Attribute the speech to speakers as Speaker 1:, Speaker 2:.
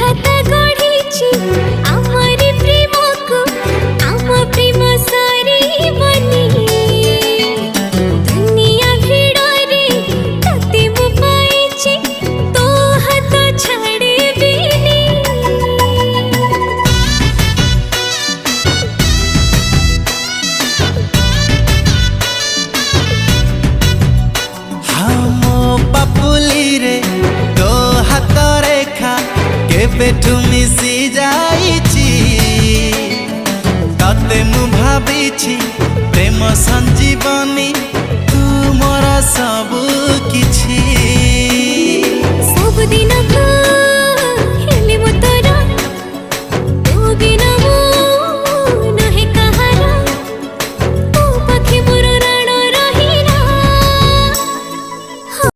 Speaker 1: विधाता गढ़ी आमरी प्रेम को आम प्रेम सारी बनी दुनिया भिड़े तते मु पाइछि तो हाथ छाड़े बिनी।
Speaker 2: हाँ मो पापुली रे तो हाथ रेखा केबेठु मिसी जाइछि तते मु भाबिछि प्रेम संजीवनी तू मोर सब किछि।